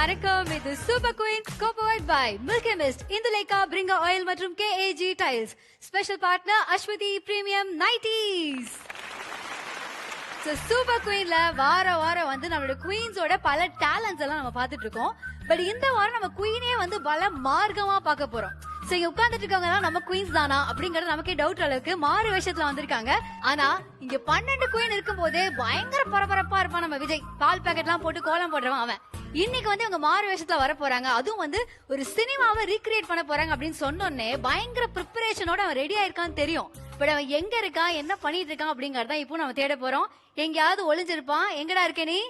வணக்கம், இது super queens co-powered by Milky Mist, Indulekha, Bringha oil மற்றும் KAG tiles. Special partner Aswathi premium nighties. Super குயின்ல வாரம் வந்து நம்மளோட குயின்ஸோட பல டேலண்ட்ஸ் எல்லாம் நம்ம பாத்துட்டு இருக்கோம். பட் இந்த வாரம் நம்ம குயினே வந்து பல மார்க்கமா பார்க்க போறோம். சோ இங்க உட்கார்ந்துட்டு இருக்கவங்க நம்ம குயின்ஸ் தானா அப்படிங்கறது நமக்கே டவுட் அளவுக்கு மாறு வேஷத்துல வந்திருக்காங்க. ஆனா இங்க 12 குயின் இருக்கும் போதே பயங்கர பரபரப்பா இருப்பான் நம்ம விஜய். பால் பாக்கெட் எல்லாம் போட்டு கோலம் போடுறவன் அவன். இன்னைக்கு வந்து இவங்க மாறு வேஷத்துல வர போறாங்க. அதுவும் வந்து ஒரு சினிமாவை ரீக்ரியேட் பண்ண போறாங்க அப்படின்னு சொன்னோன்னே பயங்கர ப்ரிப்பரேஷனோட அவன் ரெடி ஆயிருக்கான்னு தெரியும். பட் அவன் எங்க இருக்கான், என்ன பண்ணிட்டு இருக்கான் அப்படிங்கறத இப்போ நம்ம தேட போறோம். எங்கயாவது ஒளிஞ்சிருப்பான். எங்கடா இருக்க நீ?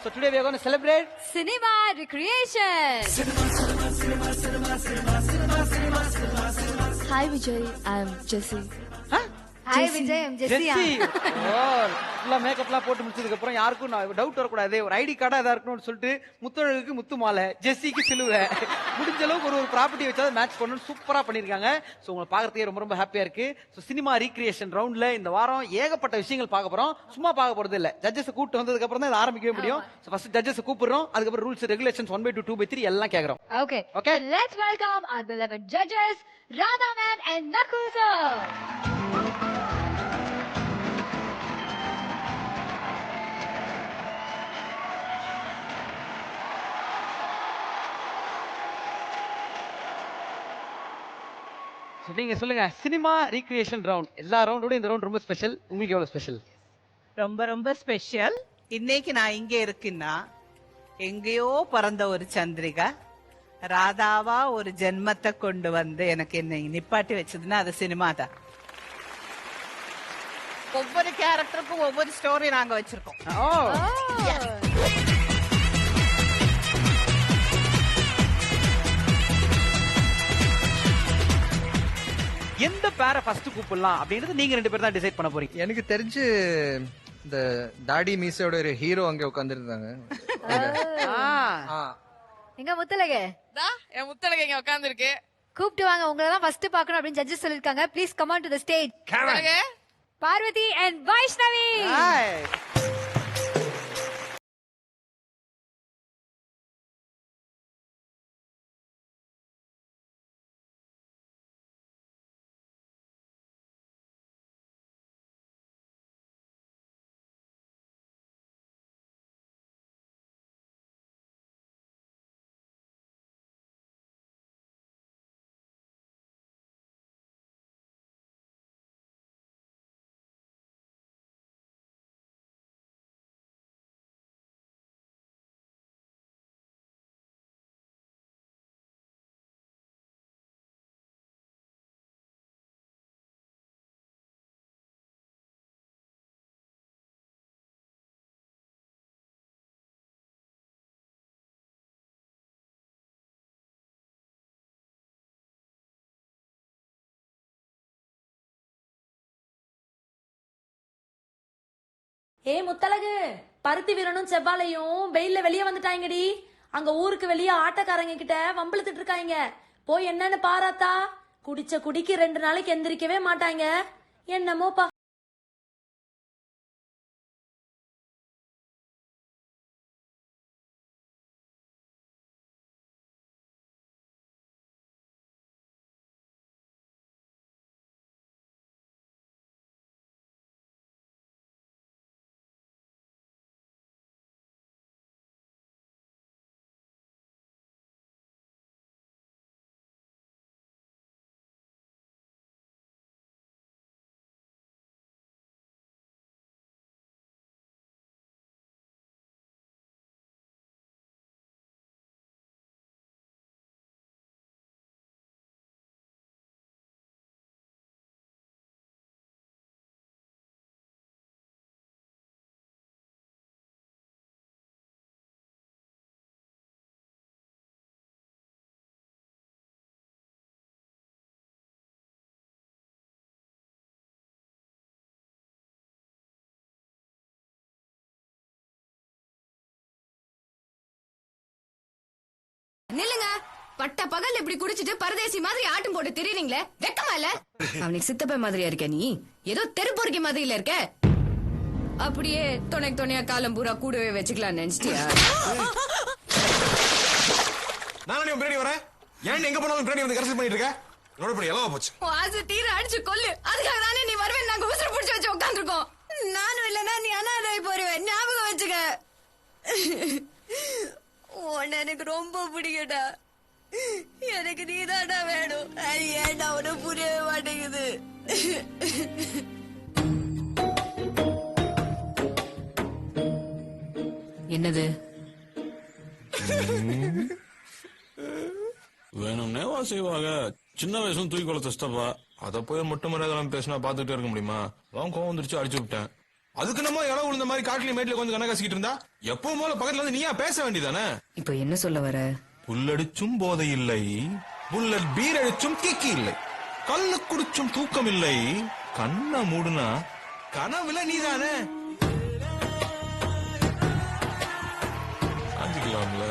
So today we are going to celebrate Cinema Recreation. Hi Vijay, I am Jessie. Hi Vijay, I'm Jessie. ஃபுல்லா மேக்கப்லாம் போட்டு முடிச்சதுக்கு அப்புறம் யாருக்கும் டவுட் வரக்கூடாது. ஒரு ஐடி கார்டா எதா இருக்கணும்னு சொல்லிட்டு முத்தழகுக்கு முத்து மாலை, ஜெஸ்ஸிக்கு சிலுவை, முடிஞ்ச அளவுக்கு ஒரு ப்ராப்பர்ட்டி வச்சாலும் மேட்ச் பண்ணணும். சூப்பரா பண்ணிருக்காங்க. சோ உங்களை பாக்குறதுக்கே ரொம்ப ஹாப்பியா இருக்கு. சோ சினிமா ரீக்ரியேஷன் ரவுண்ட்ல இந்த வாரம் ஏகப்பட்ட விஷயங்கள் பார்க்க போறோம். சும்மா பார்க்க போறது இல்ல, ஜட்ஜஸ் கூப்பிட்டு வந்ததுக்கு அப்புறம் தான் இதை ஆரம்பிக்கவே முடியும். சோ ஃபர்ஸ்ட் ஜட்ஜஸ் கூப்பிடுறோம், அதுக்கப்புறம் ரூல்ஸ் ரெகுலேஷன்ஸ் 1/2, 2/3 எல்லாம் கேக்குறோம். Okay. Okay. Let's welcome our beloved judges, Radha ma'am and Nakul sir. நீங்க சொல்லுங்க, சினிமா ரீக்ரியேஷன் ரவுண்ட் எல்லா ரவுண்டோட இந்த ரவுண்ட் ரொம்ப ஸ்பெஷல். உங்களுக்கு எவ்வளவு ஸ்பெஷல்? ரொம்ப ரொம்ப ஸ்பெஷல். இன்னைக்கு நான் இங்க இருக்குன்னா எங்கேயோ பிறந்த ஒரு சந்திரிகா ராதாவா ஒரு ஜென்மத்தை கொண்டு வந்து எனக்கு என்ன நிப்பாட்டி வச்சதுன்னா அது சினிமா தான். ஒவ்வொரு கேரக்டருக்கும் ஒவ்வொரு ஸ்டோரி நாங்க வச்சிருக்கோம். எந்த பேரை ஃபர்ஸ்ட் கூப்பிடலாம் அப்படின்றது நீங்க ரெண்டு பேரும் தான் டிசைட் பண்ண போறீங்க. எனக்கு தெரிஞ்சு இந்த தாடி மீசையோட ஒரு ஹீரோ அங்க உட்கார்ந்துருந்தாங்க. எங்க முத்தலகே? என் முத்தலகை இங்க உட்கார்ந்து இருக்கு. கூப்பிட்டு வாங்க, உங்களை தான் ஃபர்ஸ்ட் பார்க்கணும் அப்படின்னு ஜட்ஜஸ் சொல்லிருக்காங்க. Please come on to the stage. Parvathi and Vaishnavi. Muthazhagu, பருத்தி வீரனும் செவ்வாழையும் வெயில்ல வெளியே வந்துட்டாங்கடி. அங்க ஊருக்கு வெளியே ஆட்டக்காரங்க கிட்ட வம்பிழுத்துட்டு இருக்காங்க. போய் என்னன்னு பாராத்தா. குடிச்ச குடிக்கு 2 நாளைக்கு எந்திரிக்கவே மாட்டாங்க. என்னமோப்பா. நில்லுங்க. பட்ட பகல் இப்படி குடிச்சிட்டு பரதேசி மாதிரி ஆட்டம் போட்டு திரியறீங்களே, வெக்கமா இல்ல? அவனுக்கு சித்தப்ப மாதிரியா இருக்க நீ? ஏதோ தெருப்பொறுக்கி மாதிரில இருக்க. அப்படியே துணையா காலம் பூரா கூடவே வச்சுக்கலாம் நினைச்சிட்டியா? நானே பிரியாணி வரேன். ஏன் எங்க போனாலும் பிரியாணி வந்து கரெக்ட் பண்ணிட்டு இருக்க? நோட் பண்ணி எல்லாம் போச்சு. ஆசை தீர அடிச்சு கொல்லு. அதுக்காக தானே நீ வருவேன் நாங்க உசுறு புடிச்சு வச்சு உட்காந்துருக்கோம். நானும் இல்லனா நீ அனாதை போயிருவேன். ஞாபகம் வச்சுக்க. உன்னை எனக்கு ரொம்ப பிடிக்கடா. எனக்கு நீதாடா வேணும். ஏன்டா உனக்கு புரியவே மாட்டேங்குது. என்னது வேணும்னே செய்வாங்க. சின்ன வயசுல தூக்கி கொள்ள தஸ்தப்பா. அத போய் மட்டும் மரியாதை பேசினா பாத்துட்டே இருக்க முடியுமா? அவன் கோவம் வந்துருச்சு, அடிச்சு விட்டேன். அதுக்கு நம்ம இளவு விழுந்த மாதிரி காட்டுல மேட்ல கொஞ்சம் கணக்காசிக்கிட்டு இருந்தா எப்பவும் போல பக்கத்துல வந்து நீயா பேச வேண்டியதானே? இப்ப என்ன சொல்ல வர? புல்லடிச்சும் போதை இல்லை, புல்லட் பீர் அடிச்சும் கிக்கி இல்லை, கல்லு குடிச்சும் தூக்கம் இல்லை, கண்ண மூடுனா கனவுல நீதானே? சாஞ்சிக்கலாம்ல.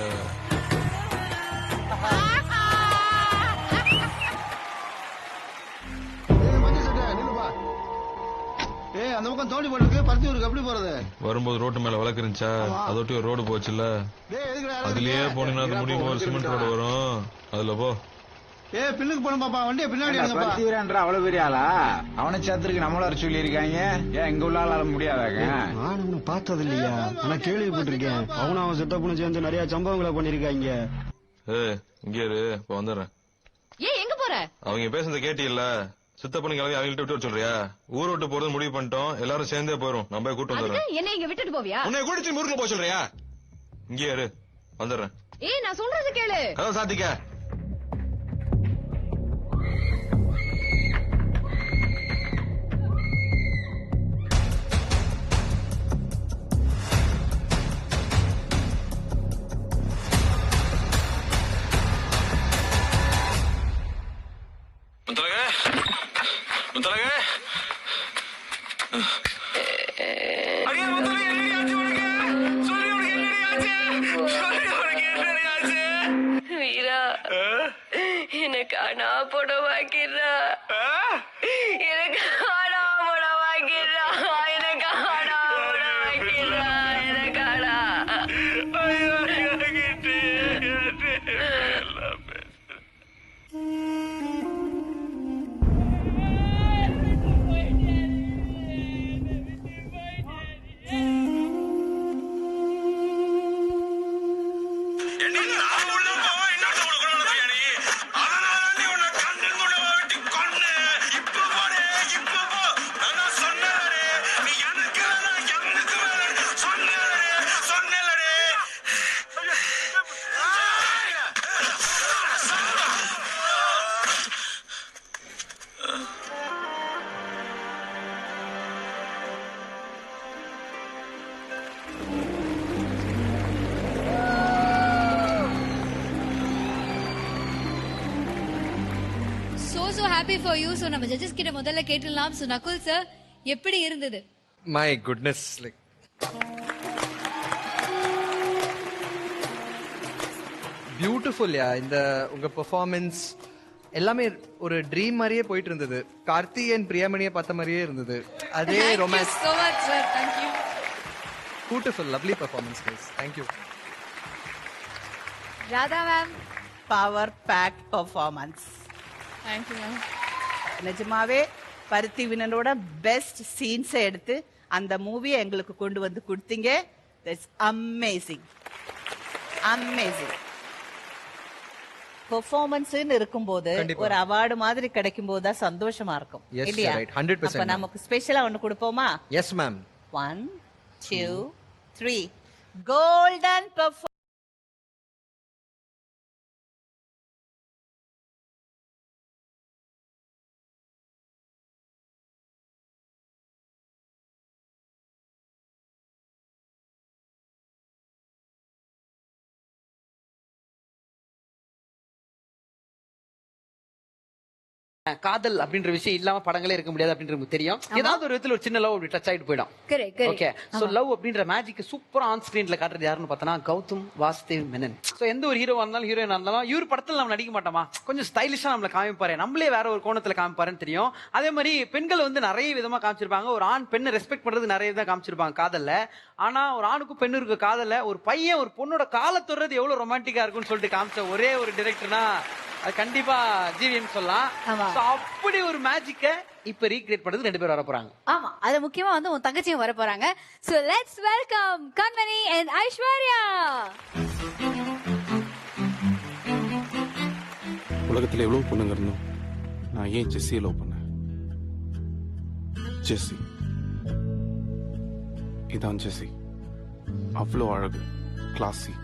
அந்த பக்கம் தோண்டி போட்டுருக்கு, பருத்தியூருக்கு எப்படி போறது? வரும்போது ரோட்டு மேல வழக்கு இருந்துச்சா, அதொட்டி ஒரு ரோடு போச்சுல்ல, அதுலயே போனீங்கன்னா அது முடியும் ஒரு சிமெண்ட் ரோடு வரும், அதுல போ. பின்னுக்கு போன பாப்பா, வண்டியை பின்னாடி அவ்வளவு பெரிய ஆளா? அவனை சேர்த்துருக்கு நம்மள சொல்லி இருக்காங்க. ஏன் எங்க உள்ள ஆளால முடியாதாங்க? நானும் பார்த்தது இல்லையா, ஆனா கேள்விப்பட்டிருக்கேன். அவனும் அவன் சித்தப்பனும் சேர்ந்து நிறைய சம்பவங்களை பண்ணிருக்காங்க. இங்கே இரு, இப்ப வந்துடுறேன். ஏன் எங்க போற? அவங்க பேசுறத கேட்டியல்ல, சித்தப்பனு கிளம்பி அவங்கள்ட்ட விட்டு சொல்றியா? ஊர் விட்டு போறது முடிவு பண்ணிட்டோம், எல்லாரும் சேர்ந்தே போயிரும். நான் போய் கூட்டு வந்துடுறேன். என்ன இங்க விட்டுட்டு போவியா? உன்னை கூட்டிச்சு முருகன் போக சொல்றியா? இங்கே இரு, வந்துடுறேன். நான் சொல்றது கேளு. கதவை சாத்திக்க. வீரா, எனக்கு அண்ணா போட வாக்கிறா. எனக்கு அண்ணா போட வாக்கிறா. எனக்கு அண்ணா போட வாக்கிறா. எனக்கு அண்ணா. so happy for you. So நம்ம ஜட்ஜஸ் கிட்ட முதல்ல கேட்டலாம். So நகுல் சார், எப்படி இருந்தது? My goodness, like beautiful. Yeah, இந்த உங்க பெர்ஃபார்மன்ஸ் எல்லாமே ஒரு ட்ரீம் மாதிரியே போயிட்டு இருந்தது. கார்த்தி அண்ட் பிரியாமணியை பார்த்த மாதிரியே இருந்தது. அதே romance. so much sir, thank you. Beautiful, lovely performance guys. Thank you. Radha ma'am, power pack performance. Thank you ma'am. நிஜமாவே பருத்தி வினனோட பெஸ்ட் சீன்ஸ் எடுத்து அந்த மூவியை எங்களுக்கு கொண்டு வந்து கொடுத்தீங்க. That's amazing, amazing. பெர்ஃபார்மன்ஸ் இருக்கும்போது ஒரு அவார்டு மாதிரி கிடைக்கும் போது தான் சந்தோஷமா இருக்கும் இல்லையா? 100%. அப்ப நமக்கு ஸ்பெஷலா ஒன்னு கொடுப்போமா? Yes ma'am. 1 2 3 golden performance. காதல் அப்படின்ற விஷயம் இல்லாம படங்களே இருக்க முடியாது அப்படின்றது நமக்கு தெரியும். ஏதாவது ஒரு விதத்துல ஒரு சின்ன லவ் அப்படி டச் ஆயிட்டு போயிடும். ஓகே, சோ லவ் அப்படின்ற மேஜிக் சூப்பரா ஆன் ஸ்கிரீன்ல காட்டுறது யாருன்னு பார்த்தனா கௌதம் வாசுதேவ் மேனன். சோ எந்த ஒரு ஹீரோவா இருந்தாலும் ஹீரோயினா இருந்தாலும் இவர் படத்துல நம்ம நடிக்க மாட்டோமா, கொஞ்சம் ஸ்டைலிஷா நம்மள காமிப்பாரு, நம்மளே வேற ஒரு கோணத்துல காமிப்பாருன்னு தெரியும். அதே மாதிரி பெண்கள் வந்து நிறைய விதமா காமிச்சிருப்பாங்க. ஒரு ஆண் பெண்ணை ரெஸ்பெக்ட் பண்றது நிறைய விதமா காமிச்சிருப்பாங்க காதல்ல. ஆனா ஒரு ஆணுக்கும் பெண்ணு இருக்க காதல்ல ஒரு பையன் ஒரு பொண்ணோட காலை தொடுறது எவ்வளவு ரொமான்டிக்கா இருக்கும்னு சொல்லிட்டு காமிச்ச ஒரே ஒரு டைரக்டர்னா அது கண்டிப்பா ஜிவிஎம் சொல்லலாம். அப்படி ஒரு மேஜிக்க இப்ப ரீக்ரியேட் பண்றது 2 பேர் வர போறாங்க. ஆமா, அது முக்கியமா வந்து உன் தங்கச்சியும் வர போறாங்க. So let's welcome Kanmani and Aishwarya. உலகத்துல எவ்வளவு பொண்ணுங்க இருந்தோம், நான் ஏன் ஜெஸ்ஸியை லவ் பண்ணேன்? ஜெஸ்ஸி, இதான் ஜெஸ்ஸி. அவ்வளோ அழகு, கிளாசி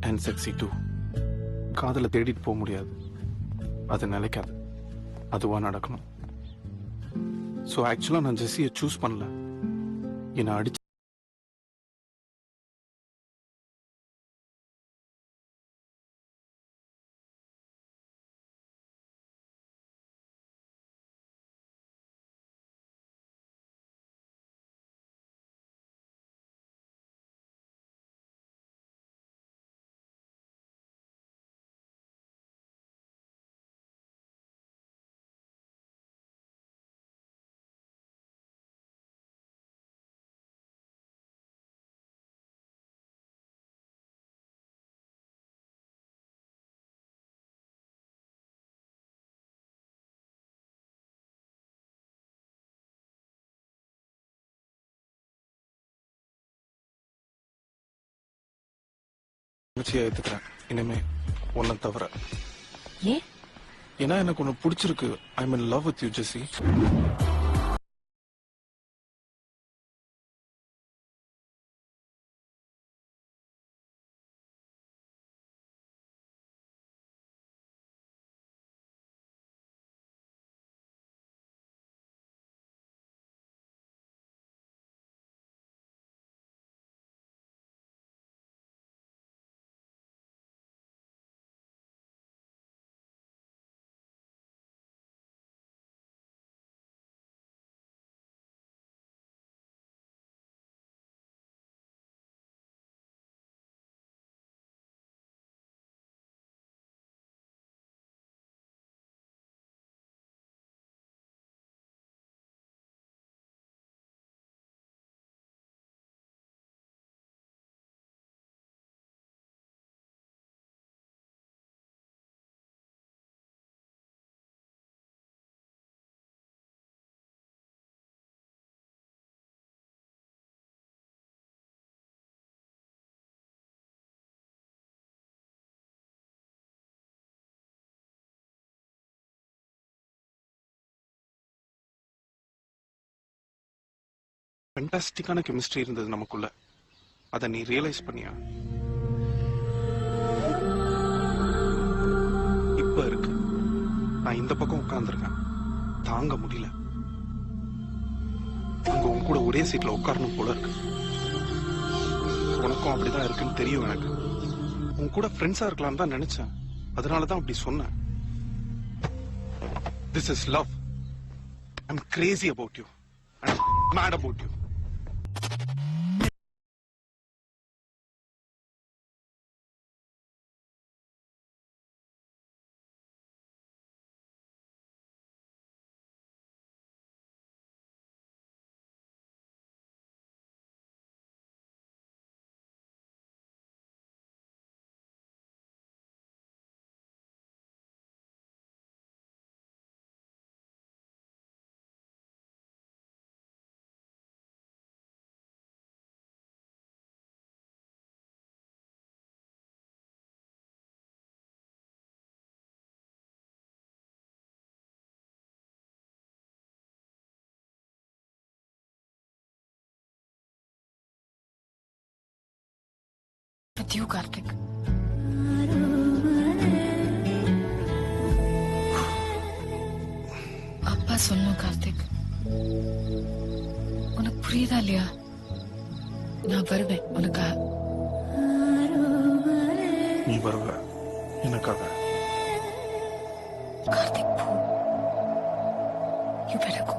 அண்ட் செக்ஸி டூ. காதலை தேடிட்டு போக முடியாது, அது நிலைக்காது, அதுவா நடக்கணும். ஸோ ஆக்சுவலா நான் ஜெஸ்ஸியை சூஸ் பண்ணல, என்னை அடிச்சு ஏத்துக்கிறேன் இனிமே உன்னை தவிர. ஏன்னா எனக்கு உன்னை பிடிச்சிருக்கு. I am in love with you Jessie. ஃபென்டாஸ்டிக்கான கெமிஸ்ட்ரி இருந்தது நமக்குள்ள. அதை நீ ரியலைஸ் பண்ணியா? இப்ப இருக்கு. நான் இந்த பக்கம் உட்கார்ந்துருக்கேன், தாங்க முடியல. அங்க உன் கூட ஒரே சீட்ல உட்காரணும் போல இருக்கு. உனக்கும் அப்படிதான் இருக்குன்னு தெரியும் எனக்கு. உன் கூட ஃப்ரெண்ட்ஸா இருக்கலாம்னு தான் நினைச்சேன், அதனாலதான் அப்படி சொன்னேன். This is love. I'm crazy about you. I'm mad about you. With you, Karthik. அப்பா சொல்லணும் கார்த்திக். உனக்கு புரியுதா இல்லையா? நான் வருவேன் உனக்காக. நீ வருவ எனக்காக? கார்த்திக் போ. You better go.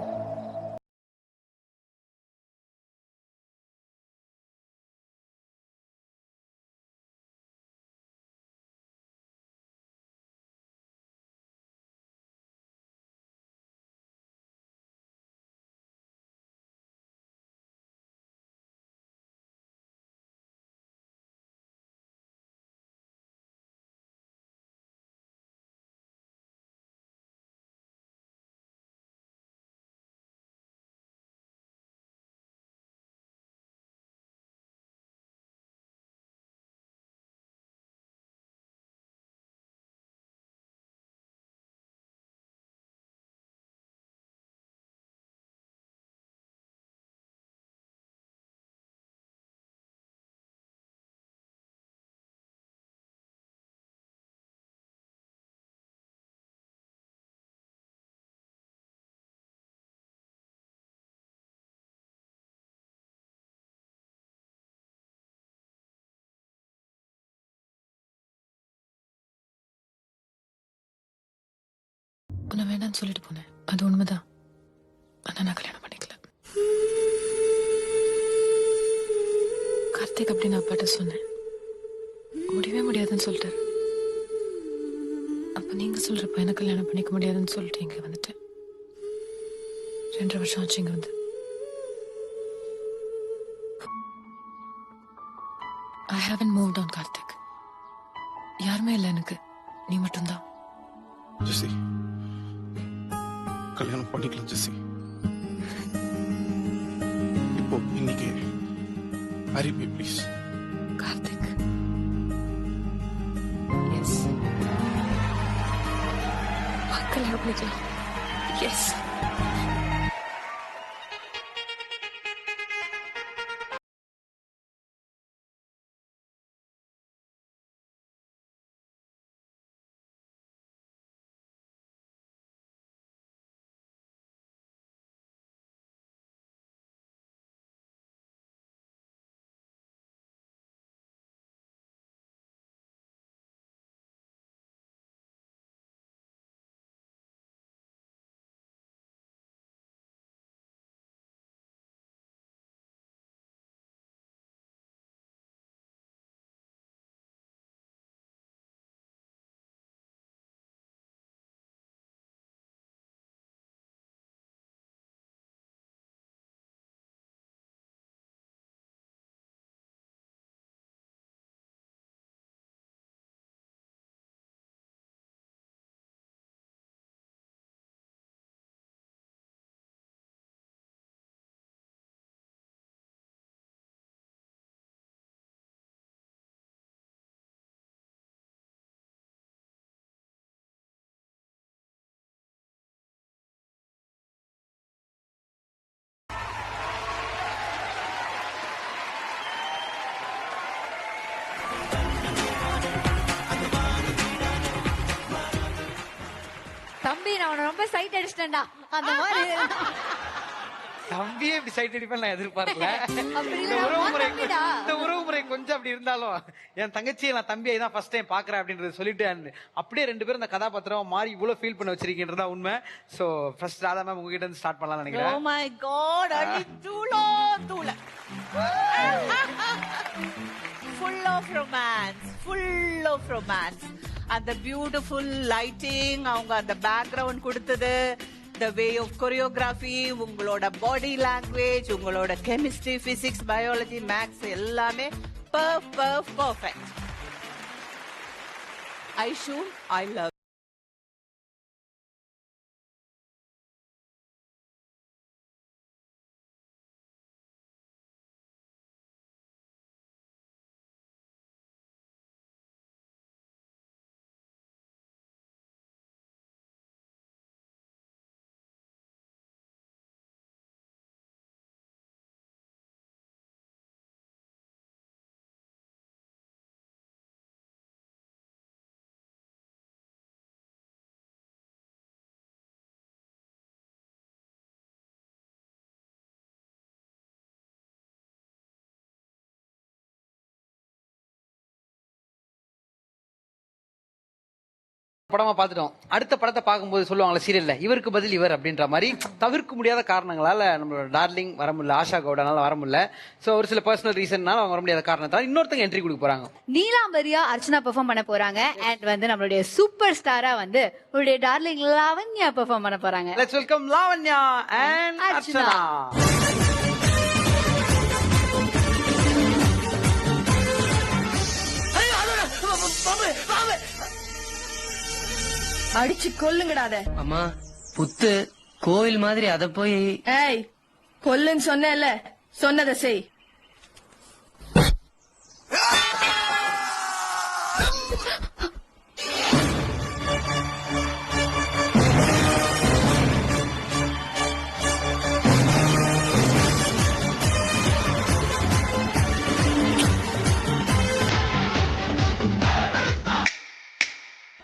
உன்னை வேண்டாம்னு சொல்லிட்டு போனேன், அது உண்மைதான். ஆனா நான் கல்யாணம் பண்ணிக்கல. கார்த்திக் அப்படி நான் அப்பாட்ட சொன்னேன், முடியவே முடியாதுன்னு சொல்லிட்டாரு. அப்ப நீங்க சொல்றப்ப எனக்கு கல்யாணம் பண்ணிக்க முடியாதுன்னு சொல்லிட்டு இங்க வந்துட்டேன். 2 வருஷம் ஆச்சு இங்க வந்து. I haven't moved on, Karthik. யாருமே இல்லை எனக்கு, நீ மட்டும்தான். ஜெசி, கல்யாணம் பண்ணிக்கலாம் ஜெசி. இப்போ இன்னைக்கு ஹரி பி ப்ளீஸ். கார்த்திக், எஸ், கல்யாணம் பண்ணிக்கலாம். எஸ். தம்பி நான் உன்னை ரொம்ப சைட் அடிச்சிட்டேன்டா அந்த மாதிரி. தம்பியே இப்படி சைட் அடிப்பேன் நான் எதிர்பார்க்கல. அப்படி இந்த இல்லடா, உறவுமுறை தம்பிடா. இந்த உறவுமுறை கொஞ்சம் அப்படி இருந்தாலும் என் தங்கச்சியை நான் தம்பியை தான் ஃபர்ஸ்ட் டைம் பாக்குறேன் அப்படின்றது சொல்லிட்டு அப்படியே 2 பேரும் இந்த கதாபாத்திரம் மாறி இவ்வளவு ஃபீல் பண்ண வச்சிருக்கீன்றதா உண்மை. சோ ஃபர்ஸ்ட் ராதா மேம் உங்ககிட்ட இருந்து ஸ்டார்ட் பண்ணலாம்னு Oh நினைக்கிறேன். my God, அடி தூளோ தூள. Full of romance, full of romance. அந்த பியூட்டிஃபுல் லைட்டிங், அவங்க அந்த பேக்ரவுண்ட் கொடுத்தது, the way of choreography, உங்களோட பாடி லாங்குவேஜ், உங்களோட கெமிஸ்ட்ரி, பிசிக்ஸ், பயாலஜி, மேக்ஸ் எல்லாமே perfect. ஐஷு, I love படமா பார்த்துட்டோம். அடுத்த படத்தை பார்க்கும்போது சொல்லுவாங்களே சீரியல்ல, இவருக்கு பதில் இவர் அப்படின்ற மாதிரி தவிர்க்க முடியாத காரணங்களால நம்மளோட டார்லிங் வர முடியல, ஆஷா கவுடானால வர முடியல. சோ ஒரு சில பர்சனல் ரீசன்னால அவங்க வர முடியாத காரணத்தால இன்னொருத்தங்க என்ட்ரி கொடுக்க போறாங்க. நீலாம்பரியா அர்ச்சனா பெர்ஃபார்ம் பண்ண போறாங்க. அண்ட் வந்து நம்மளுடைய சூப்பர் ஸ்டாரா வந்து உங்களுடைய டார்லிங் லாவண்யா பெர்ஃபார்ம் பண்ண போறாங்க. Let's welcome Lavanya and Archana. அடிச்சு கொல்லுங்கடாத. அம்மா புத்து கோவில் மாதிரி அத போய். ஏய் கொல்லுன்னு சொன்னேல்ல, சொன்னதை செய்.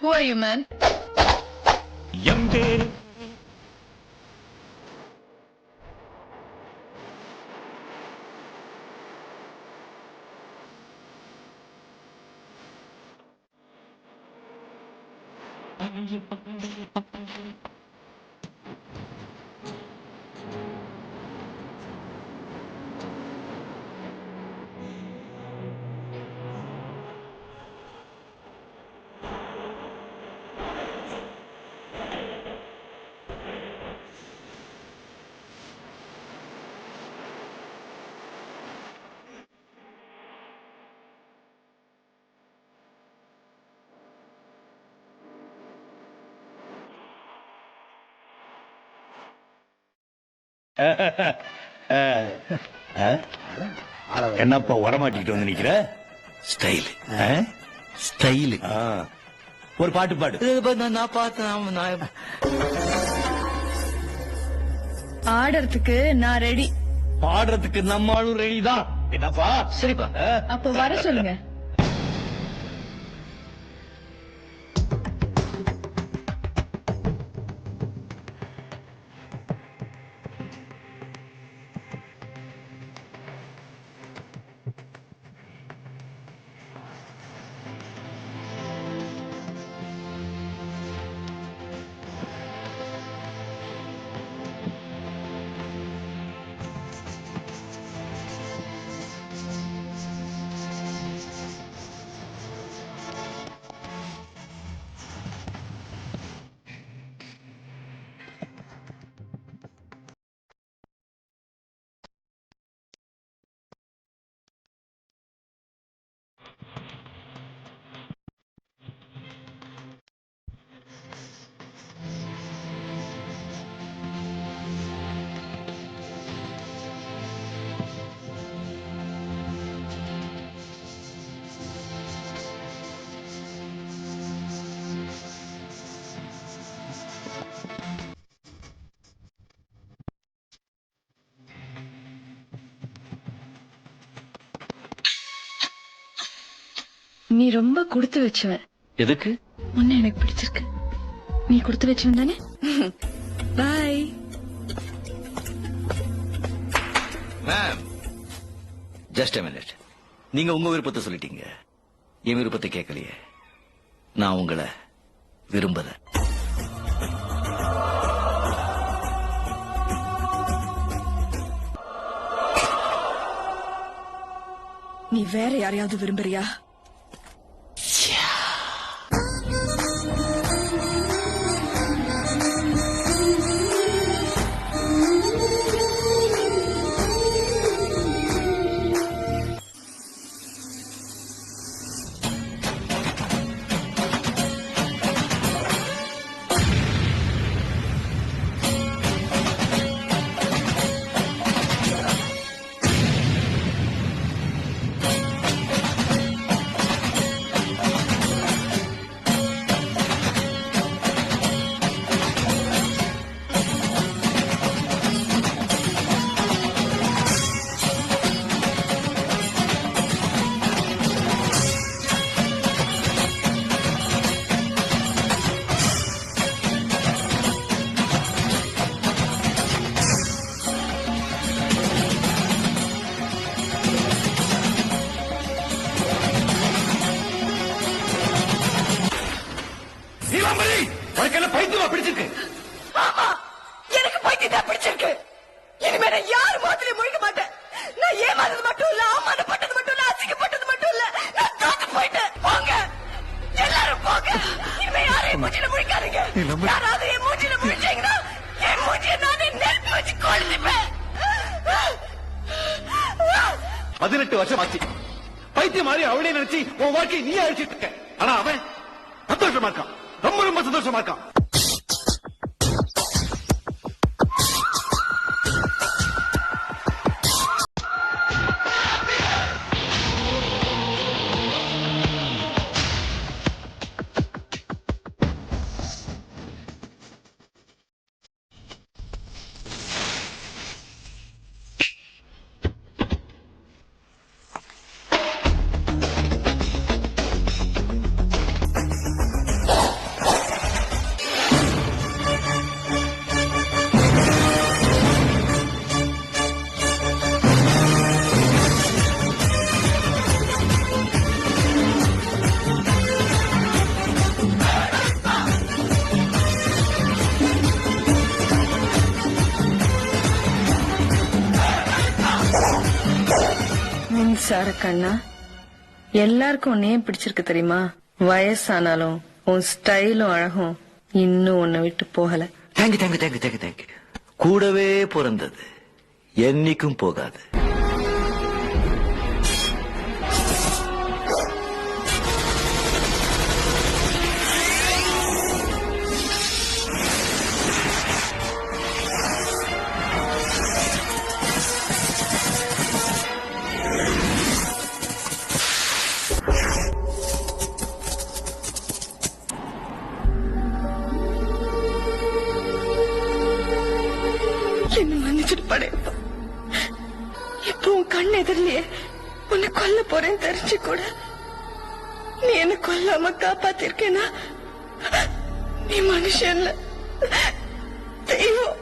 Who are you, man? என்னப்பா வரமாட்டிட்டு வந்து நிக்கிற? Style style. ஒரு பாட்டு பாடு. நான் பார்த்தேன். ஆடுறதுக்கு நான் ரெடி. பாடுறதுக்கு நம்ம ஆளும் ரெடி தான். என்னப்பா? சரிப்பா. அப்ப வர சொல்லுங்க. நீ ரொம்ப கொடுத்து வச்சவன். எதுக்கு? உன்ன எனக்கு பிடிச்சிருக்கு. நீ கொடுத்து வச்சவன் தானே? Bye. Ma'am just a minute. நீங்க உங்க விருப்பத்தை சொல்லிட்டீங்க, என் விருப்பத்தை கேட்கலையே. நான் உங்களை விரும்பல. நீ வேற யாரையாவது விரும்புறியா? பிடிச்சிருக்கு. இனிமே நான் யார் முகத்திலையும் முழிக்க மாட்டேன். நான் ஏமாந்தது மட்டும் இல்ல, அவமானப்பட்டது மட்டும் இல்ல, அசிங்கப்பட்டது மட்டும் இல்ல, நான் தோத்து போயிட்டேன். போங்க, எல்லாரும் போங்க. இனிமே யாரையும் மூஞ்சில முழிக்காதீங்க. யாராவது என் மூஞ்சில முழிச்சீங்கன்னா என் மூஞ்சிய நானே நெருப்பு வச்சு கொளுத்திப்பேன். 18 வருஷம் ஆச்சு. பைத்தியம் மாதிரி அவனே நினைச்சு உன் வாழ்க்கையை நீ அழிச்சிட்டு இருக்க. ஆனா அவன் சந்தோஷமா இருக்கான், ரொம்ப ரொம்ப சந்தோஷமா இருக்கான். மின்சார கண்ணா, எல்லாருக்கும் உன்னையே பிடிச்சிருக்கு தெரியுமா? வயசானாலும் உன் ஸ்டைலும் அழகும் இன்னும் உன்னை விட்டு போகல. Thank you thank you thank you thank you thank you. கூடவே பிறந்தது என்னைக்கும் போகாது. என்ன மன்னிச்சுட்டு படையப்பா. இப்போ உன் கண் எதிரிலேயே உன்னை கொல்ல போறேன்னு தெரிஞ்சு கூட நீ என்ன கொல்லாம காப்பாத்திருக்கேனா? நீ மனுஷன் இல்ல, தெய்வம்.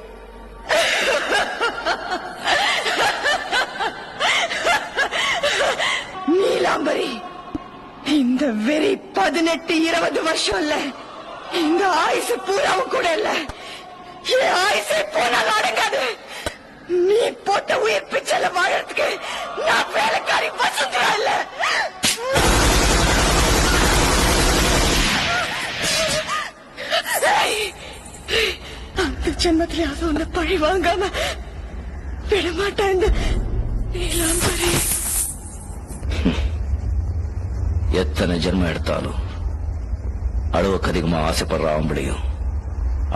நீலாம்பரி, இந்த வெறி 18-20 வருஷம் இல்ல, இந்த ஆயுசு பூராவும் கூட இல்ல. என் ஆயுசே போனாலும் அடங்காது. நீ போட்ட உயிர் பிச்சைல வாழறதுக்கு நான் வேலைக்காரி வசந்தா இல்ல. அந்த ஜென்மத்திலேயாவது உன்னை பழி வாங்காம விடமாட்டேன் இந்த நீலாம்பரி. எத்தனை ஜென்மம் எடுத்தாலும் அளவுக்கு அதிகமா ஆசைப்படுற ஆம்பளையும்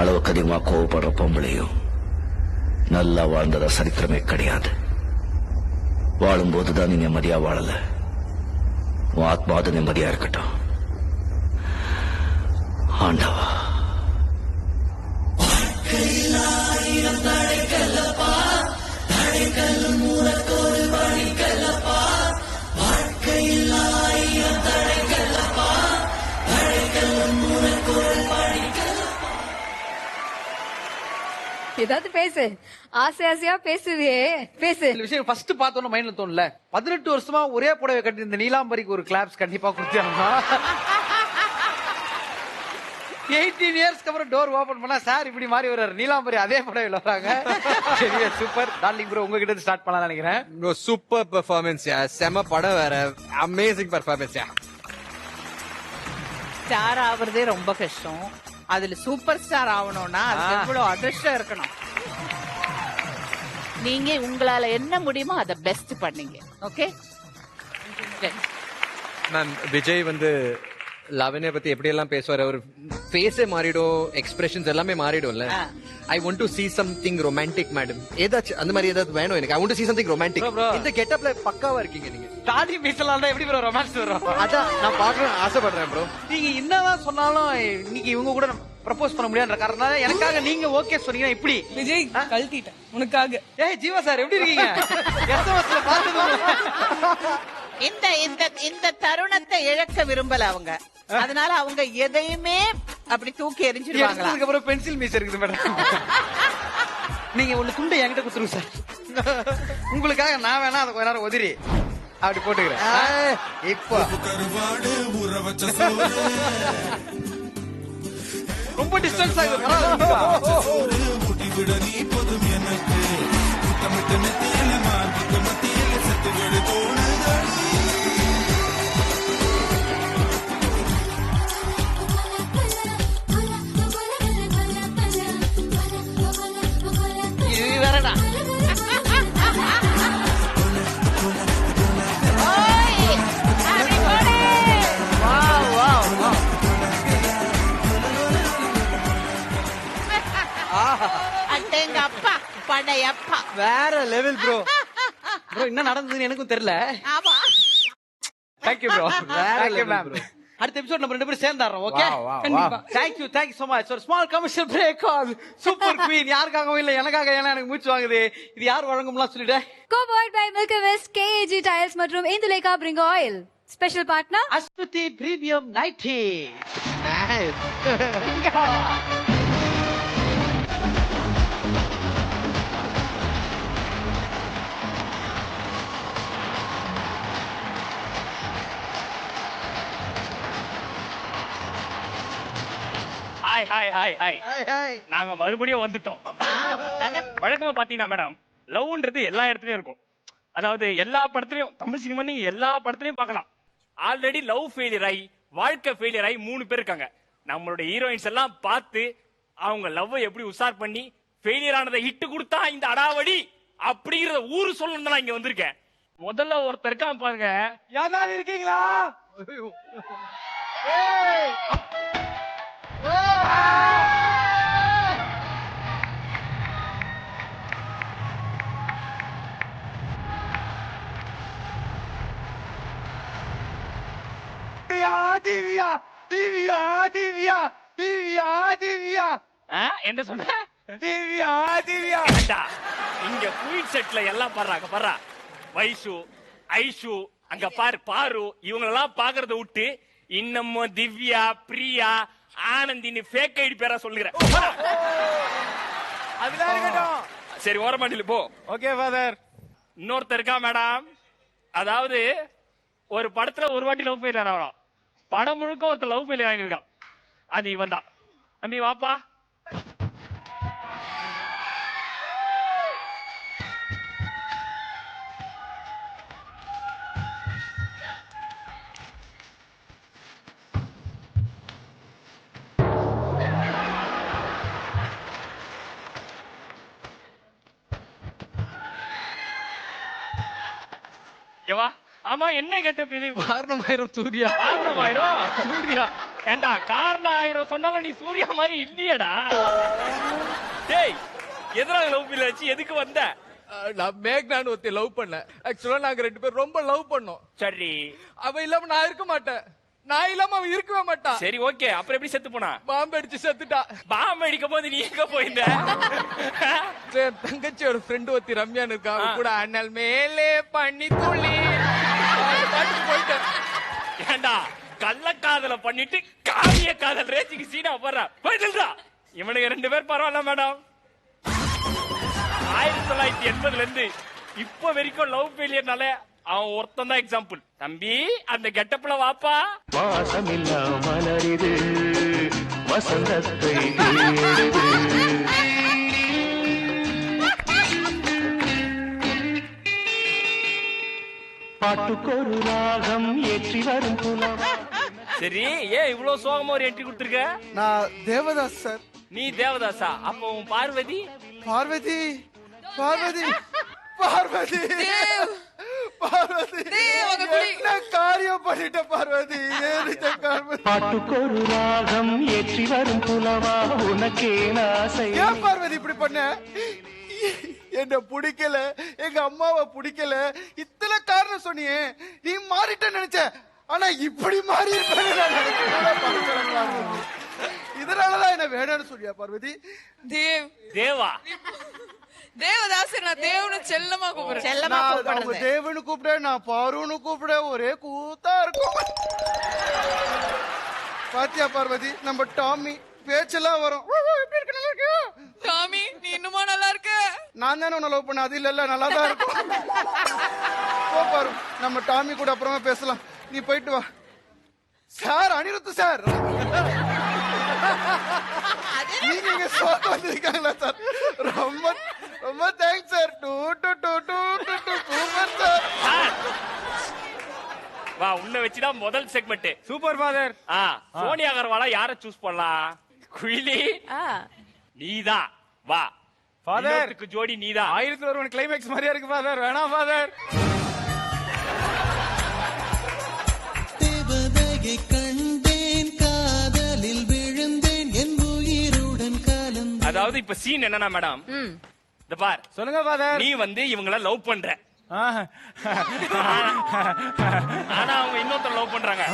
அளவுக்கு அதிகமா கோவப்படுற பொம்பளையும் நல்லா வாழ்ந்ததா சரித்திரமே கிடையாது. வாழும்போதுதான் நீ நிம்மதியா வாழல. உன் ஆத்மாவது நிம்மதியா இருக்கட்டும். ஆண்டவா. ஏதாவது பேசு, ஆசை ஆசையா பேசுவே, பேசு. இந்த விஷயம் ஃபர்ஸ்ட் பார்த்தோன்னு மைண்ட்ல தோணல. 18 வருஷமா ஒரே புடவை கட்டி இந்த நீலாம்பரிக்கு ஒரு கிளாப்ஸ் கண்டிப்பா கொடுத்தாங்க. 18 இயர்ஸ்க்கு அப்புறம் டோர் ஓபன் பண்ணா சார் இப்படி மாறி வர்றாரு. நீலாம்பரி அதே புடவையில் வராங்க. சூப்பர். டார்லிங் ப்ரோ, உங்ககிட்ட இருந்து ஸ்டார்ட் பண்ணலாம் நினைக்கிறேன். ப்ரோ சூப்பர் பெர்ஃபார்மன்ஸ் யா. செம படம் வேற. அமேசிங் பெர்ஃபார்மன்ஸ் யா. ஸ்டார் ஆவறதே ரொம்ப கஷ்டம். அதுல சூப்பர் ஸ்டார் ஆகணும்னா அதுக்கு எவ்வளவு அதிர்ஷ்டம் இருக்கணும். நீங்க உங்களால என்ன முடியுமோ அதை பெஸ்ட் பண்ணீங்க. ஓகே மேம், விஜய் வந்து லவனிய பத்தி எப்படி எல்லாம் பேசுவாரு. அவர் ஃபேஸே மாறிடும், எக்ஸ்பிரஷன்ஸ் எல்லாமே மாறிடும்ல. I want to see something romantic madam. ஏதாச்சும் அந்த மாதிரி ஏதாவது வேணும் எனக்கு. I want to see something romantic. இந்த கெட்டப்ல பக்காவா இருக்கீங்க நீங்க. தாடி பேசலாம் எப்படி ப்ரோ ரொமான்ஸ் வரும்? அதான் நான் பார்க்கணும் ஆசைப்படுறேன் ப்ரோ. நீங்க என்னதான் சொன்னாலும் இன்னைக்கு இவங்க கூட ப்ரப்போஸ் பண்ண முடியாதுன்ற காரணத்தால எனக்காக நீங்க ஓகே சொன்னீங்கன்னா இப்படி விஜய் கழட்டிட்டேன் உனக்காக. ஏய் ஜீவா சார் எப்படி இருக்கீங்க? எஸ்எம்எஸ்ல பாத்துக்கோங்க. இந்த இந்த இந்த தருணத்தை இழக்க விரும்பல அவங்க. அதனால அவங்க எதையுமே அப்படி தூக்கி எறிஞ்சிருவாங்க. அதுக்கு அப்புறம் பென்சில் மீஸ் இருக்குது மேடம். நீங்க ஒண்ணு துண்டை என்கிட்ட குடுத்துருங்க சார். உங்களுக்காக நான் வேணா அதை கொஞ்ச நேரம் உதிரி அப்படி போட்டுக்கிறேன். இப்போ ரொம்ப டிஸ்டன்ஸ் ஆகுது. அட்டேங்க அப்பா படையப்பா. வேற லெவல் ப்ரோ. ப்ரோ என்ன நடந்ததுன்னு எனக்கும் தெரியல. ஆமா. Thank you bro. வேற லெவல் ப்ரோ. அடுத்த எபிசோட் நம்ம 2 பேரும் சேர்ந்தாரோம். ஓகே கண்டிப்பா. Thank you so much. ஒரு small commercial break on super queen. யாருக்காகவும் இல்ல எனக்காக. ஏன்னா எனக்கு மூச்சு வாங்குது. இது யார் வழங்கும்லாம் சொல்லிட்டு co-powered by Milky Mist, KAG tiles மற்றும் Indulekha Bringha oil. Special partner Aswathi premium nighty. நாங்க மறுபடியும் வந்துட்டோம். வழக்கமா பாத்தீங்கன்னா மேடம், லவ்ன்றது எல்லா இடத்துலயும் இருக்கும். அதாவது எல்லா படத்துலயும், தமிழ் சினிமா நீங்க எல்லா படத்துலயும் பார்க்கலாம். ஆல்ரெடி லவ் ஃபெயிலியர் ஆகி வாழ்க்கை ஃபெயிலியர் ஆகி 3 பேர் இருக்காங்க. நம்மளுடைய ஹீரோயின்ஸ் எல்லாம் பார்த்து அவங்க லவ் எப்படி உஷார் பண்ணி ஃபெயிலியர் ஆனதை ஹிட் கொடுத்தா இந்த அடாவடி அப்படிங்கறத ஊரு சொல்லணும் தான் இங்க வந்திருக்கேன். முதல்ல ஒருத்தர் இருக்கான் பாருங்க. யாராவது இருக்கீங்களா? என்ன சொன்ன? இங்க குயின் செட்ல எல்லாம் பாடுறாங்க. பாடுறா வைஷு, ஐஷு, அங்க பாரு பாரு, இவங்க எல்லாம் பாக்குறத விட்டு இன்னமும் திவ்யா, பிரியா, ஆனந்தின்னு ஃபேக் ஐடி பேரா சொல்லுகிறேன். அதுதான் இருக்கட்டும். சரி ஓரமாட்டில போ. Okay father. இன்னொருத்தர் இருக்கா மேடம். அதாவது ஒரு படத்துல ஒரு வாட்டி லவ் ஃபெயிலியர் ஆகலாம். படம் முழுக்க ஒருத்தர் லவ் ஃபெயிலியர் ஆகிருக்கான். அது இவன் தான். தம்பி வாப்பா. ஆமா என்ன கேட்ட காரணமாயிரம் சூர்யா. காரணமாயிரம் சூர்யா. ஏண்டா காரணமாயிரம் சொன்னாலும் நீ சூர்யா மாதிரி இல்லையடா. டேய் எதனால லவ் ஃபீல் ஆச்சு? எதுக்கு வந்த? நான் மேக்னான்னு ஒருத்தி லவ் பண்ணேன். ஆக்சுவலா நாங்க 2 பேரும் ரொம்ப லவ் பண்ணோம். சரி. அவ இல்லாம நான் இருக்க மாட்டேன். நான் இல்லாம அவன் இருக்கவே மாட்டான். சரி ஓகே. அப்புறம் எப்படி செத்து போனா? பாம்பு அடிச்சு செத்துட்டா. பாம்பு அடிக்கும் போது நீ எங்க போயிருந்த? தங்கச்சி ஒரு ஃப்ரெண்ட் ஒருத்தி ரம்யான்னு இருக்கா. அவ கூட அண்ணல் மேலே பண்ணி துள்ளி போயிட்டேன். ஏண்டா கள்ளக்காதல பண்ணிட்டு காவிய காதல் ரேஞ்சுக்கு சீனா போடுற போயிட்டுடா. இவனுக்கு 2 பேர் பரவாயில்ல மேடம். 1980ல இருந்து இப்ப வரைக்கும் லவ் ஃபெயிலியர்னால அவன் ஒருத்தன் தான் எக்ஸாம்பிள். தம்பி அந்த கெட்டப்ல வாப்பா. வாசமில்லா மலரிது வசந்தத்தை பாட்டுக்கொரு ராகம் ஏற்றி வரும் புலம். சரி ஏன் இவ்வளவு சோகமா ஒரு என்ட்ரி கொடுத்திருக்க? நான் தேவதாஸ் சார். நீ தேவதாசா? அப்ப உன் பார்வதி? பார்வதி பார்வதி பார்வதி பார்வதி என்ன காரியம் பண்ணிட்ட பார்வதி? பாட்டுக்கொரு ராகம் ஏற்றி வரும் புலவா உனக்கே ஆசை. ஏன் பார்வதி இப்படி பண்ண? என்ன பிடிக்கல, எங்க அம்மாவை பிடிக்கல, இத்தனை காரணம் சொன்னியே. நீ மாறிட்ட நினைச்ச, ஆனா இப்படி மாறி இதனாலதான் என்ன வேணும்னு சொல்லியா பார்வதி? தேவா தேவதாஸ் நான் தேவனு செல்லமா கூப்பிடுறேன். செல்லமா கூப்பிடுறேன். தேவனு கூப்பிட, நான் பாருன்னு கூப்பிட, ஒரே கூத்தா இருக்கும். பாத்தியா பார்வதி, நம்ம டாமி பேச்செல்லாம் வரும். டாமி நீ இன்னுமா நல்லா இருக்க? நான் தானே உன்னை லவ் பண்ண. அது இல்ல நல்லா தான் இருக்கும். போ பாரு, நம்ம டாமி கூட அப்புறமா பேசலாம். நீ போயிட்டு வா. சார் அனிருத் சார், நீங்க இங்க சோக வந்திருக்காங்களா சார்? ரொம்ப ரொம்ப தேங்க்ஸ் சார். Super sir. வா உன்னை வச்சுதான் முதல் segment. Super father. Sonia Agarwala யார சூஸ் பண்ணலாம்? குயிலி நீதான். வா ஃபாதர் ஜோடி நீதான். 1001 கிளைமேக்ஸ் மாதிரியா இருக்கு ஃபாதர். வேணாம் ஃபாதர். கண்டேன் காதலில் விழுந்தேன் என் உயிருடன் கலந்து. அதாவது இப்ப சீன் என்னன்னா மேடம் இந்த பார் சொல்லுங்க ஃபாதர். நீ வந்து இவங்கள லவ் பண்ற ஆனா அவங்க இன்னொருத்தர் லவ் பண்றாங்க.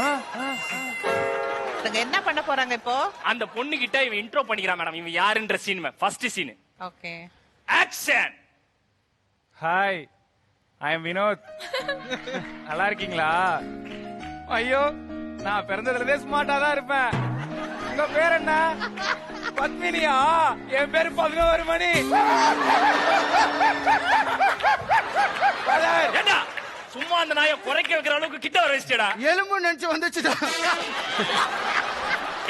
என்ன பண்ண போறாங்க இப்போ? அந்த பொண்ணு கிட்ட இவன் இன்ட்ரோ பண்ணிக்கிறான் மேடம். இவன் யாருன்ற scene first scene. Okay action. Hi, I am Vinod. நல்லா இருக்கீங்களா? ஐயோ, நான் பிறந்ததுல இருந்தே ஸ்மார்ட்டா தான் இருப்பேன். உங்க பேர் என்ன? பத்மினியா? என் பேரு 11 மணி. ஏண்டா சும்மா அந்த நாயை குறைக்க வைக்கிற அளவுக்கு கிட்ட வர வச்சிட்டடா. எலும்பு நினைச்சு வந்துச்சுடா.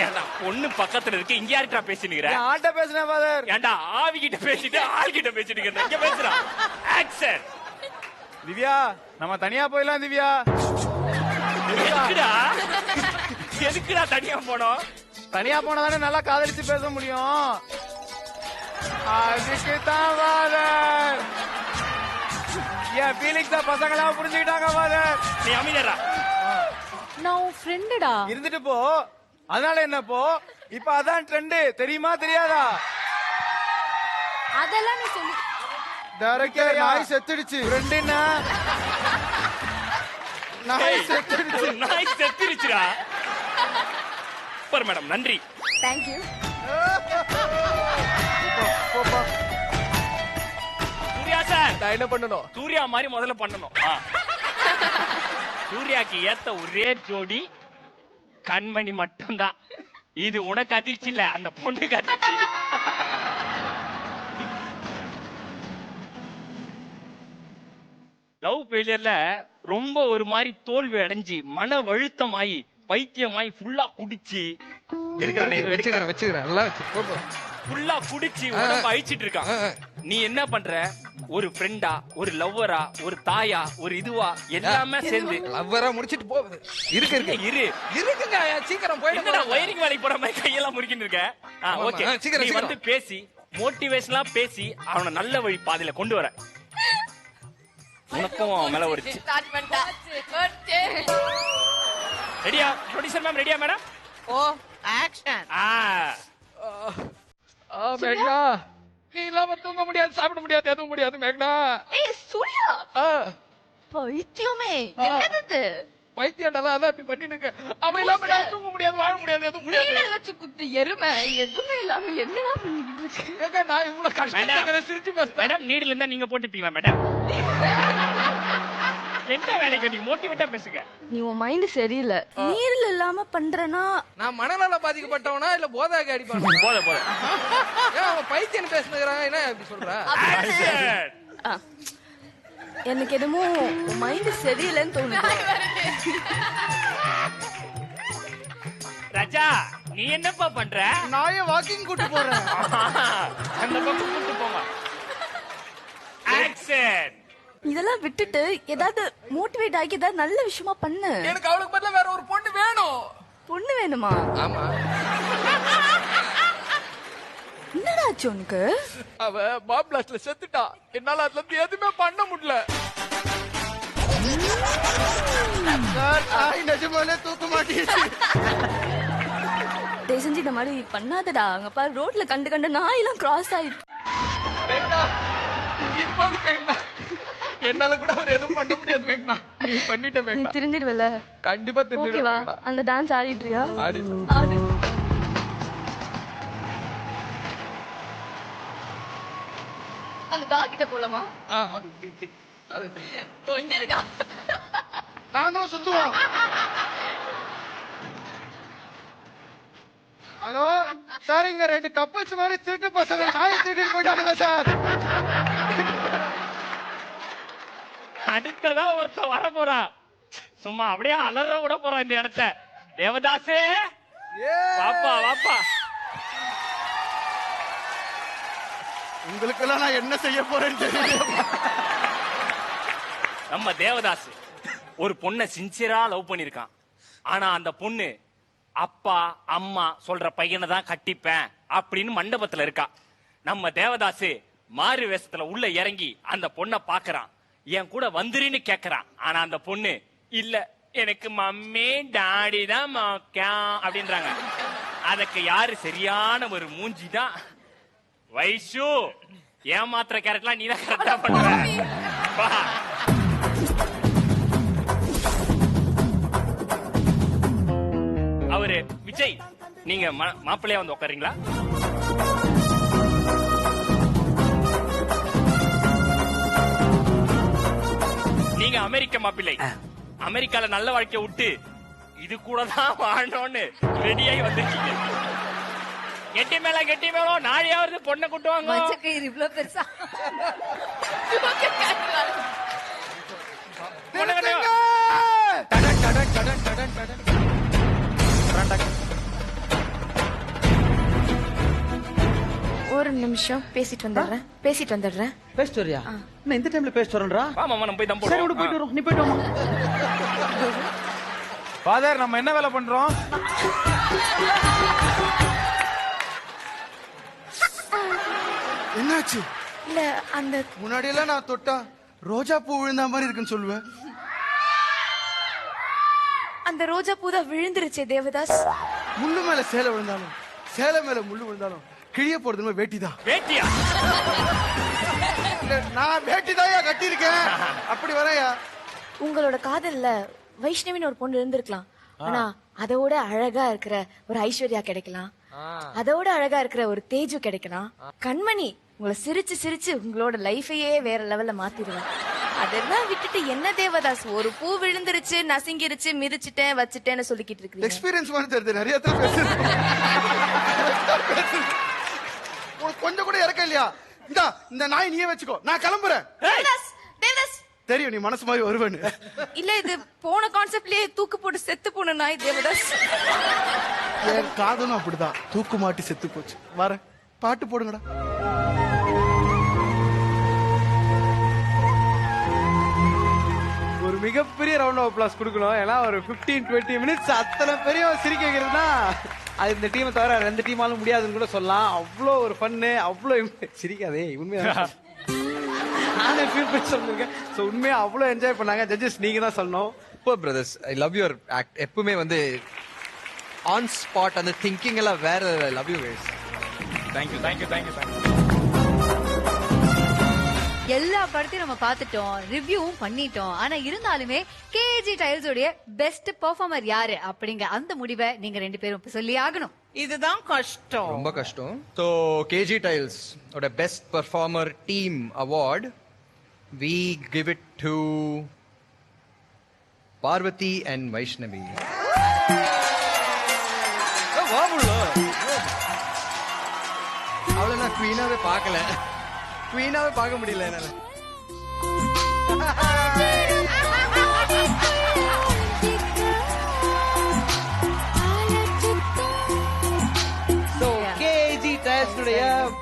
ஏண்டா பொண்ணு பக்கத்துல இருக்கு, இங்க யார்கிட்ட பேசினுக்கிற? ஆட்ட பேசுறேன் ஃபாதர். ஏண்டா ஆவி கிட்ட பேசிட்டு ஆள் கிட்ட பேசிட்டு இருக்க, இங்க பேசுறா. ஆக்சன். திவ்யா, நம்ம தனியா போயிடலாம் திவ்யா. எதுக்குடா தனியா போனோம்? தனியா போனதானே நல்லா காதலிச்சு பேச முடியும். அதுக்கு தான் ஃபாதர். என் ஃபீலிங்ஸ பசங்களாம் புரிஞ்சுக்கிட்டாங்க ஃபாதர். நீ அமைதியாடா. நான் உன் ஃப்ரெண்டுடா. இருந்துட்டு போ. அதனால என்ன போ? இப்ப அதான் ட்ரெண்ட், தெரியுமா தெரியாதா? அதெல்லாம் நீ சொல்லி டைரக்டர் நாய் செத்துடுச்சு. ஃப்ரெண்டுன்னா நாய் செத்துடுச்சு. நாய் செத்துருச்சுடா. சூப்பர் மேடம், நன்றி. Thank you. சூர்யா சார், நான் என்ன பண்ணணும்? சூர்யா மாதிரி முதல்ல பண்ணணும். சூர்யாக்கு ஏத்த ஒரே ஜோடி கண்மணி மட்டும்தான். இது உனக்கு அதிர்ச்சி இல்ல, அந்த பொண்ணுக்கு அதிர்ச்சி. லவ் ஃபெயிலியர்ல ரொம்ப ஒரு மாதிரி தோல்வி அடைஞ்சு மன வழுத்தமாயி பைத்தியமாயி ஃபுல்லா குடிச்சு ஃபுல்லா குடிச்சு உடம்ப அழிச்சிட்டு இருக்கான். நீ என்ன பண்ற? ஒரு ஃப்ரெண்டா, ஒரு லவ்வரா, ஒரு தாயா, ஒரு இதுவா எல்லாமே சேர்ந்து லவ்வரா முடிச்சிட்டு போகுது. இருக்கு இருக்கு இரு இருக்குங்க, சீக்கிரம் போயிடு. என்னடா வயரிங் வேலைக்கு போற மாதிரி கையெல்லாம் முறிக்கிட்டு இருக்க? ஓகே, நீ வந்து பேசி மோட்டிவேஷனலா பேசி அவனை நல்ல வழி பாதையில கொண்டு வர. உனக்கும் அவன் மேல ஒரு ரெடியா? ப்ரொடியூசர் மேம் ரெடியா மேடம்? ஓ ஆக்ஷன். மேக்னா, நீ இல்லாம தூங்க முடியாது, சாப்பிட முடியாது, எதுவும் முடியாது மேக்னா. ஏய் சூர்யா, பைத்தியமே என்னது? பைத்தியம்டா, அதான் இப்படி பண்ணினுங்க. அவன் இல்லாம நான் தூங்க முடியாது, வாழ முடியாது, எதுவும் முடியாது. நீ வச்சு குத்து எருமை எதுவுமே இல்லாம என்னடா பண்ணிட்டு இருக்க? நான் இவ்வளவு கஷ்டம் சிரிச்சு பேசுறேன். மேடம் நீடில் இருந்தா நீங்க போட்டுப்பீங்களா மேடம்? என்ன வேலைக்கு நீங்க மோட்டிவேட்டா பேசுங்க. நீ உன் மைண்ட் சரியில்லை. நீர்ல இல்லாம பண்றனா? நான் மனநல பாதிக்கப்பட்டவனா இல்ல போதாக்கு அடிப்பானா? போத ஏன் அவன் பைத்தியம் பேசுறாங்க, என்ன இப்படி சொல்ற? எனக்கு என்னமோ மைண்ட் சரியில்லைன்னு தோணுது. ராஜா, நீ என்னப்பா பண்ற? நாயை வாக்கிங் கூட்டி போறேன். அந்த பக்கம் கூட்டு போங்க. ஆக்ஷன். இதெல்லாம் விட்டுட்டு ஏதாவது மோட்டிவேட் ஆகி ஏதாவது நல்ல விஷயமா பண்ணு. எனக்கு அவளுக்கு பதிலா வேற ஒரு பொண்ணு வேணும். பொண்ணு வேணுமா? ஆமா. என்னடா ஆச்சு உனக்கு? அவ பாம் பிளாஸ்ட்ல செத்துட்டா. என்னால அதுல இருந்து எதுவுமே பண்ண முடியல. சார், நாய் நிஜமாலே தூக்க மாட்டேங்குது. தயவு செஞ்சு இந்த மாதிரி பண்ணாதடா. அங்க பாரு, ரோட்ல கண்டு நாயெல்லாம் கிராஸ் ஆயிடுச்சு. என்னால கூட அவர் எதுவும் பண்ண முடியாது மேக்னா. நீ பண்ணிட்ட மேக்னா. நீ திருந்திடுவல? கண்டிப்பா ஓகேவா? அந்த டான்ஸ் ஆடிடுறியா? ஆடு. அந்த டாக்கிட்ட போலாமா? நாங்களும் சுத்துவோம். ஹலோ சார், இங்க 2 கப்பல்ஸ் மாதிரி திருட்டு பசங்க நாயை திருட்டு போயிட்டானுங்க சார். அடுத்ததா ஒருத்த வர போறான். சும்மா அப்படியே அலற விட போறான் இந்த இடத்த. தேவதாசே, வாப்பா வாப்பா. உங்களுக்கு எல்லாம் நான் என்ன செய்ய போறேன்னு தெரியல. நம்ம தேவதாஸ் ஒரு பொண்ணை சின்சியரா லவ் பண்ணிருக்கான். ஆனா அந்த பொண்ணு அப்பா அம்மா சொல்ற பையனை தான் கட்டிப்பேன் அப்படின்னு மண்டபத்துல இருக்கா. நம்ம தேவதாஸ் மாறு வேஷத்துல உள்ள இறங்கி அந்த பொண்ணை பாக்குறான். என் கூட வந்துருன்னு கேக்குறான். ஆனா அந்த பொண்ணு இல்ல, எனக்கு மம்மி டாடி தான் முக்கியம் அப்படின்றாங்க. அதுக்கு யாரு சரியான ஒரு மூஞ்சி தான் வைஷு ஏமாத்துற கேரக்டர்லாம் நீ தான் கரெக்டா பண்ணுவ. வா. அவரு விஜய், நீங்க மாப்பிள்ளையா வந்து உட்காருங்களா? நீங்க அமெரிக்க மாப்பிள்ளை, அமெரிக்கால நல்ல வாழ்க்கைய விட்டு இது கூட தான் வாழணும்னு ரெடியாகி வந்திருக்கீங்க. கெட்டி மேல நாளையாவது பொண்ணை கூட்டுவாங்க. மச்சக்கயிறு இவ்ளோ பெருசா. ஒரு நிமிஷம் பேசிட்டு வந்துடுறேன். பேசிட்டு வரியா? நான் இந்த டைம்ல பேசிட்டு வரேன்டா. ஆமா நம்ம போய் தம் சரி விடு, போயிட்டு வரோம். நீ போயிட்டு வாமா. ஃபாதர், நம்ம என்ன வேலை பண்றோம்? என்னாச்சு? இல்ல அந்த முன்னாடி எல்லாம் நான் தொட்டா ரோஜா பூ விழுந்த மாதிரி இருக்குன்னு சொல்லுவேன். அந்த ரோஜா பூ தான் விழுந்துருச்சே தேவதாஸ். முள்ளு மேல சேலை விழுந்தாலும் சேலை மேல முள்ளு விழுந்தாலும் கிழிய போறது வேட்டிதான். வேட்டியா? நான் வேட்டிதாயா கட்டி இருக்கேன். அப்படி வரையா? உங்களோட காதல்ல வைஷ்ணவின்னு ஒரு பொண்ணு இருந்திருக்கலாம். ஆனா அதோட அழகா இருக்கிற ஒரு ஐஸ்வர்யா கிடைக்கலாம். அதோட அழகா இருக்கிற ஒரு தேஜு கிடைக்கலாம். கண்மணி, உங்களை சிரிச்சு சிரிச்சு உங்களோட லைஃபையே வேற லெவல்ல மாத்திடுவேன். அதெல்லாம் விட்டுட்டு என்ன தேவதாஸ், ஒரு பூ விழுந்துருச்சு, நசுங்கிருச்சு, மிதிச்சுட்டேன் வச்சுட்டேன்னு சொல்லிக்கிட்டு இருக்கீங்க. எக்ஸ்பீரியன்ஸ் மாதிரி தெரியுது. நிறைய கொஞ்சம் கூட இறக்க இல்லையா? இந்த நாய் நீயே வச்சுக்கோ, நான் கிளம்புறேன். தெரியும் நீ மனசு மாதிரி வருவேன்னு. இல்ல, இது போன கான்செப்ட்லயே தூக்கு போட்டு செத்து போன நாய் தேவதாஸ். என் காதலும் அப்படிதான், தூக்கு மாட்டி செத்து போச்சு. வரேன், பாட்டு போடுங்கடா. ஒரு மிகப்பெரிய ரவுண்ட் ஆஃப் அப்ளாஸ் கொடுக்கணும். ஏன்னா ஒரு 15-20 மினிட்ஸ் அத்தனை பெரிய சிரிக்க வைக்கிறதுனா அது இந்த டீமை தவிர ரெண்டு டீமாலும் முடியாதுன்னு கூட சொல்லலாம். அவ்வளோ ஒரு ஃபன்னு, அவ்வளோ சிரிக்காதே உண்மையா. நானே ஃபீல் பண்ணி சொல்லிருக்கேன். ஸோ உண்மையா அவ்வளோ என்ஜாய் பண்ணாங்க. ஜட்ஜஸ் நீங்க தான் சொல்லணும். Super brothers, I love your act. எப்பவுமே வந்து ஆன் ஸ்பாட் அந்த திங்கிங் எல்லாம் வேற. Love you guys. Thank you thank you thank you thank you. எல்லா படத்தையும் நம்ம பார்த்துட்டோம், ரிவ்யூவும் பண்ணிட்டோம். ஆனா இருந்தாலுமே கேஜி டைல்ஸ் உடைய பெஸ்ட் பெர்ஃபார்மர் யாரு அப்படிங்கிற அந்த முடிவை நீங்க ரெண்டு பேரும் சொல்லி ஆகணும். இதுதான் கஷ்டம், ரொம்ப கஷ்டம். ஸோ கேஜி டைல்ஸ் ஓட best performer team award we give it to Parvathi and Vaishnavi. அவளை நான் குவீனாவே பார்க்கல, குவீனாவே பார்க்க முடியல என்னால.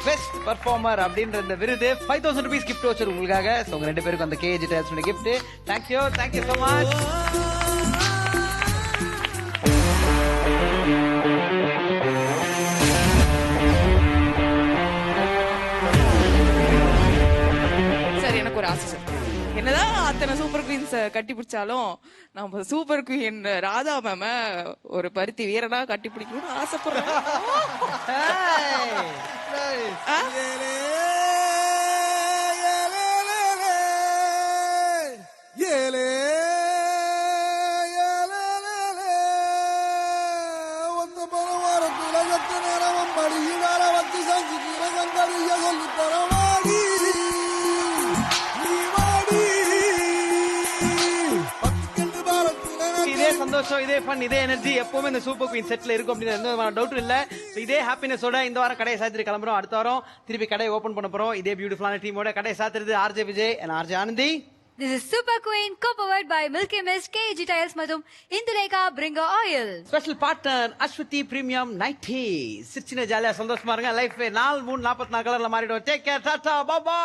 பெஸ்ட் பர்ஃபார்மர் அப்படின்ற இந்த விருது 5000 rupees gift voucher உங்களுக்காக. சோ உங்க ரெண்டு பேருக்கும் அந்த KG tiles gift. Thank you so much. Sir, எனக்கு ஒரு ஆசை சார். என்னதான் அத்தனை சூப்பர் குவீன்ஸ் கட்டி பிடிச்சாலும் நம்ம சூப்பர் குவீன் ராதா மேம ஒரு பருத்தி வீரனா கட்டி பிடிக்கணும்னு ஆசைப்படுறேன். இதே சந்தோஷம், இதே ஃபன், இதே எனர்ஜி எப்பவுமே இந்த சூப்பர் குயின் செட்ல இருக்கும் அப்படின்னு எந்த விதமான டவுட்டும் இல்ல. இதே ஹாப்பினஸோட இந்த வாரம் கடையை சாத்திட்டு கிளம்புறோம். அடுத்த வாரம் திருப்பி கடையை ஓபன் பண்ண போறோம். இதே பியூட்டிஃபுல்லான டீமோட கடையை சாத்துறது RJ Vijay and RJ Anandhi. This is Super Queen, co-powered by Milky Mist, KG Tiles மற்றும் Indulekha Bringer Oil. Special partner Aswathi premium nighty. சின்ன ஜாலியா சந்தோஷமா இருங்க. லைஃப் 4-3-44 கலர்ல மாறிடும். Take care, tata, bye by.